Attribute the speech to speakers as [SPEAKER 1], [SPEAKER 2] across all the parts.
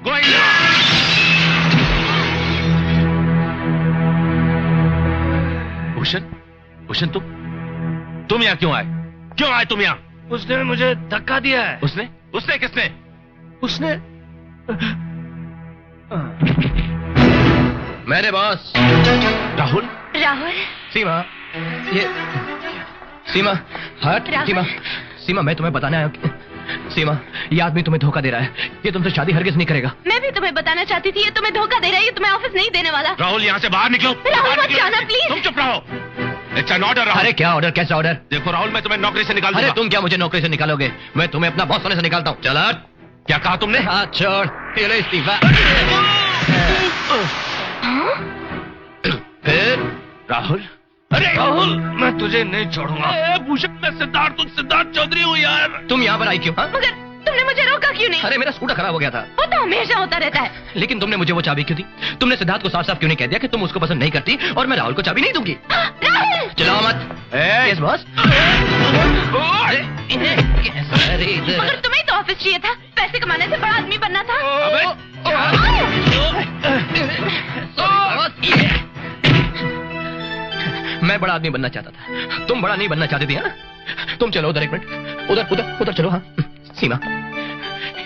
[SPEAKER 1] गोइंदा। भूषण, भूषण तुम यहाँ क्यों आए? क्यों आए तुम यहाँ?
[SPEAKER 2] उसने मुझे धक्का दिया है।
[SPEAKER 1] उसने? उसने किसने?
[SPEAKER 2] उसने
[SPEAKER 3] मेरे बॉस।
[SPEAKER 1] राहुल?
[SPEAKER 4] राहुल?
[SPEAKER 3] सीमा, ये सीमा, हट। सीमा, सीमा, मैं तुम्हें बताने आया हूँ। सीमा, ये आदमी तुम्हें धोखा दे रहा है। ये तुमसे शादी हरगिज नहीं करेगा।
[SPEAKER 4] मैं भी तुम्हें बताना चाहती थी, ये तुम्हें धोखा दे रहा है, ये तुम्हें ऑफिस नहीं देने वाला।
[SPEAKER 1] राहुल, यहाँ से बाहर निकलो।
[SPEAKER 4] राहुल मत जाना प्लीज।
[SPEAKER 1] तुम चुप रहो। It's an order.
[SPEAKER 3] अरे क्या ऑर्डर? कैसा ऑर्डर?
[SPEAKER 1] देखो राहुल, मैं तुम्हें नौकरी से निकाल दूंगा।
[SPEAKER 3] अरे तुम क्या मुझे नौकरी से निकालोगे? मैं तुम्हें अपना बॉस होने से निकालता हूँ। चल हट।
[SPEAKER 1] क्या कहा तुमने?
[SPEAKER 3] हाथ छोड़। ये लो इस्तीफा। फिर
[SPEAKER 1] राहुल? अरे
[SPEAKER 2] राहुल, मैं तुझे नहीं छोड़ूंगा।
[SPEAKER 1] भूषण, मैं सिद्धार्थ चौधरी हूँ यार।
[SPEAKER 3] तुम यहाँ पर आई क्यों?
[SPEAKER 4] मगर तुमने मुझे रोका क्यों नहीं?
[SPEAKER 3] अरे मेरा स्कूटर खराब हो गया था।
[SPEAKER 4] वो तो हमेशा होता रहता है।
[SPEAKER 3] लेकिन तुमने मुझे वो चाबी क्यों दी? तुमने सिद्धार्थ को साफ साफ क्यों नहीं कह दिया कि तुम उसको पसंद नहीं करती और मैं राहुल को चाबी नहीं दूंगी?
[SPEAKER 4] राहुल!
[SPEAKER 3] चलाओ मत। Yes boss.
[SPEAKER 4] मगर तुम्हें तो ऑफिस चाहिए था, पैसे कमाने से बड़ा आदमी बनना था।
[SPEAKER 3] मैं बड़ा आदमी बनना चाहता था, तुम बड़ा नहीं बनना चाहती थी, है ना? तुम चलो उधर, एक मिनट। उधर उधर उधर चलो। हाँ सीमा,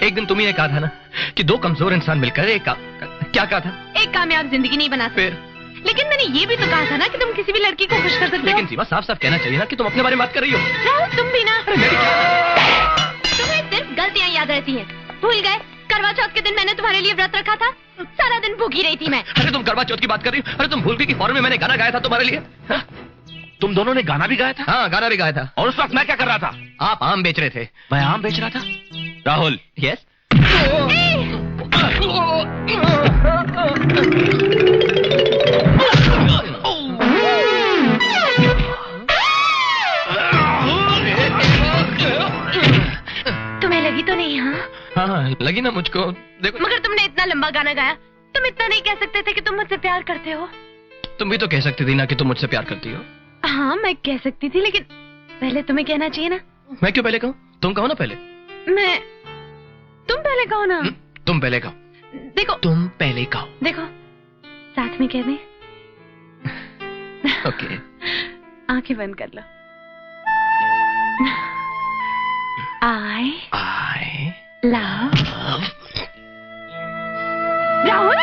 [SPEAKER 3] एक दिन तुम ही ने कहा था ना कि दो कमजोर इंसान मिलकर एक क्या कहा था?
[SPEAKER 4] एक कामयाब जिंदगी नहीं बना सकते।
[SPEAKER 3] फिर
[SPEAKER 4] लेकिन मैंने ये भी तो कहा था ना कि तुम किसी भी लड़की को खुश कर सकते हो।
[SPEAKER 3] लेकिन सीमा, साफ साफ कहना चाहिए ना कि तुम अपने बारे में बात कर रही हो।
[SPEAKER 4] राहुल, तुम भी ना। तुम्हें सिर्फ गलतियां याद रहती हैं। भूल गए करवा चौथ के दिन मैंने तुम्हारे लिए व्रत रखा था? सारा दिन भूखी रही थी मैं।
[SPEAKER 3] अरे तुम करवा चौथ की बात कर रही हो? अरे तुम भूल गई कि फॉरन में मैंने गाना गाया था तुम्हारे लिए?
[SPEAKER 1] तुम दोनों ने गाना भी गाया था?
[SPEAKER 3] हाँ, गाना भी गाया था।
[SPEAKER 1] और उस वक्त मैं क्या कर रहा था?
[SPEAKER 3] आप आम बेच रहे थे।
[SPEAKER 1] मैं आम बेच रहा था? राहुल?
[SPEAKER 3] यस।
[SPEAKER 4] तुम्हें लगी तो नहीं?
[SPEAKER 3] हाँ लगी ना मुझको। देखो,
[SPEAKER 4] मगर तुमने इतना लंबा गाना गाया, तुम इतना नहीं कह सकते थे कि तुम मुझसे प्यार करते हो?
[SPEAKER 3] तुम भी तो कह सकती थी ना कि तुम मुझसे प्यार करती हो।
[SPEAKER 4] हाँ मैं कह सकती थी, लेकिन पहले तुम्हें कहना चाहिए ना।
[SPEAKER 3] मैं क्यों पहले कहूँ? तुम कहो ना पहले।
[SPEAKER 4] तुम पहले कहो ना।
[SPEAKER 3] तुम पहले कहो।
[SPEAKER 4] देखो,
[SPEAKER 3] तुम पहले कहो।
[SPEAKER 4] देखो साथ में कह दें।
[SPEAKER 3] ओके।
[SPEAKER 4] आंखें बंद कर लो। I love Rahul.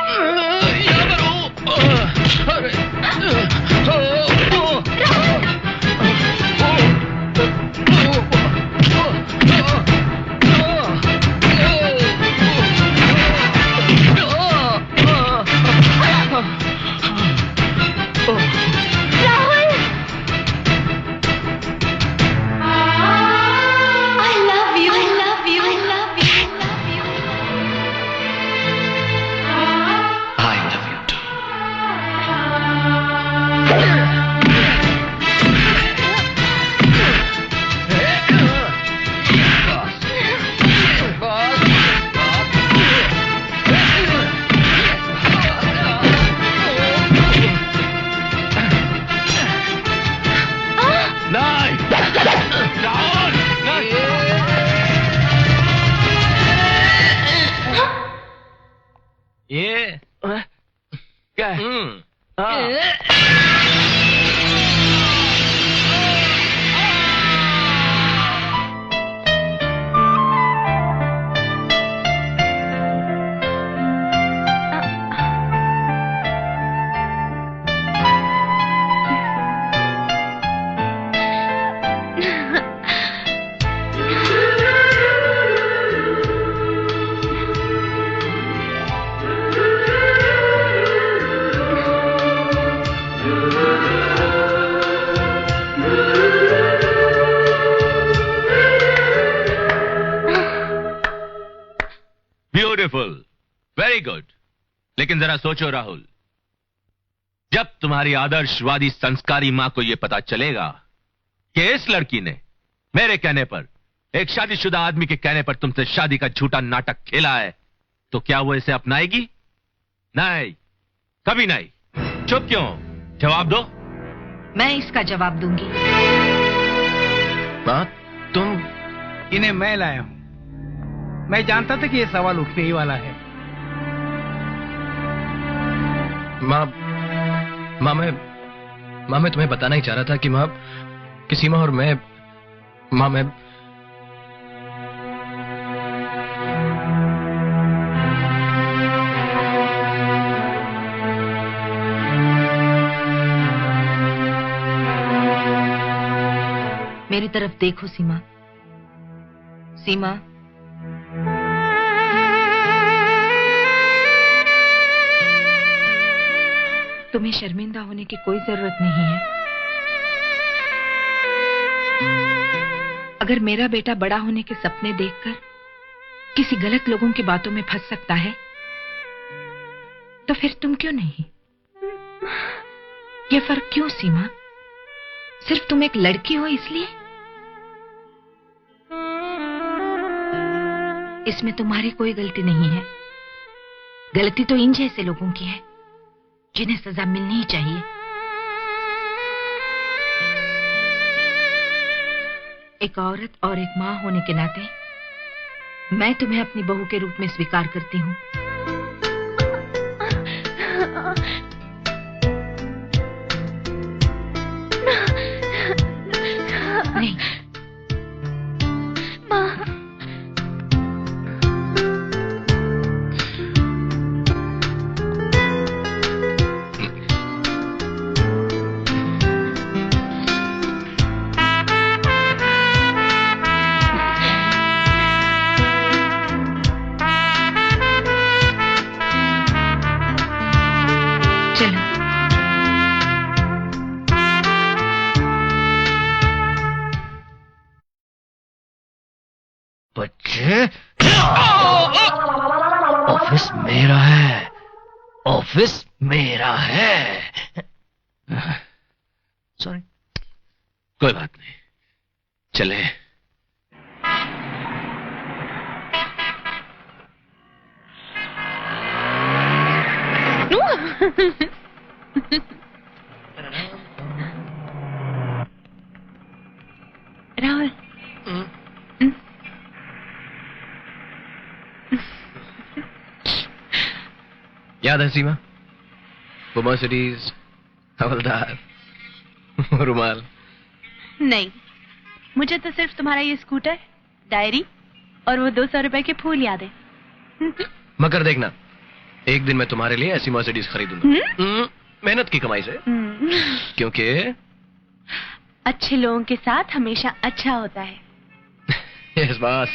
[SPEAKER 1] ये क्या है? Beautiful, very good. लेकिन जरा सोचो राहुल, जब तुम्हारी आदर्शवादी संस्कारी मां को यह पता चलेगा कि इस लड़की ने मेरे कहने पर, एक शादीशुदा आदमी के कहने पर तुमसे शादी का झूठा नाटक खेला है, तो क्या वो इसे अपनाएगी? नहीं, कभी नहीं। चुप क्यों? जवाब दो।
[SPEAKER 5] मैं इसका जवाब दूंगी।
[SPEAKER 3] बात तुम?
[SPEAKER 6] इन्हें मैं लाया हूं। मैं जानता था कि यह सवाल उठने ही वाला है।
[SPEAKER 3] माँ मैं तुम्हें बताना ही चाह रहा था कि माँ कि सीमा और मैं
[SPEAKER 5] मेरी तरफ देखो सीमा। सीमा, तुम्हें शर्मिंदा होने की कोई जरूरत नहीं है। अगर मेरा बेटा बड़ा होने के सपने देखकर किसी गलत लोगों की बातों में फंस सकता है, तो फिर तुम क्यों नहीं? ये फर्क क्यों सीमा? सिर्फ तुम एक लड़की हो इसलिए? इसमें तुम्हारी कोई गलती नहीं है। गलती तो इन जैसे लोगों की है जिन्हें सजा मिलनी ही चाहिए। एक औरत और एक मां होने के नाते मैं तुम्हें अपनी बहू के रूप में स्वीकार करती हूं। नहीं
[SPEAKER 2] बच्चे, ऑफिस मेरा है, ऑफिस मेरा है। सॉरी।
[SPEAKER 1] कोई बात नहीं, चले।
[SPEAKER 4] राहुल,
[SPEAKER 3] याद है सीमा? वो मर्सिडीज, हवलदार, रुमाल।
[SPEAKER 4] नहीं, मुझे तो सिर्फ तुम्हारा ये स्कूटर, डायरी और वो 200 रुपए के फूल याद है।
[SPEAKER 3] मगर देखना, एक दिन मैं तुम्हारे लिए ऐसी मर्सिडीज खरीदूंगा, मेहनत की कमाई से। क्योंकि
[SPEAKER 4] अच्छे लोगों के साथ हमेशा अच्छा होता है।
[SPEAKER 3] Yes boss.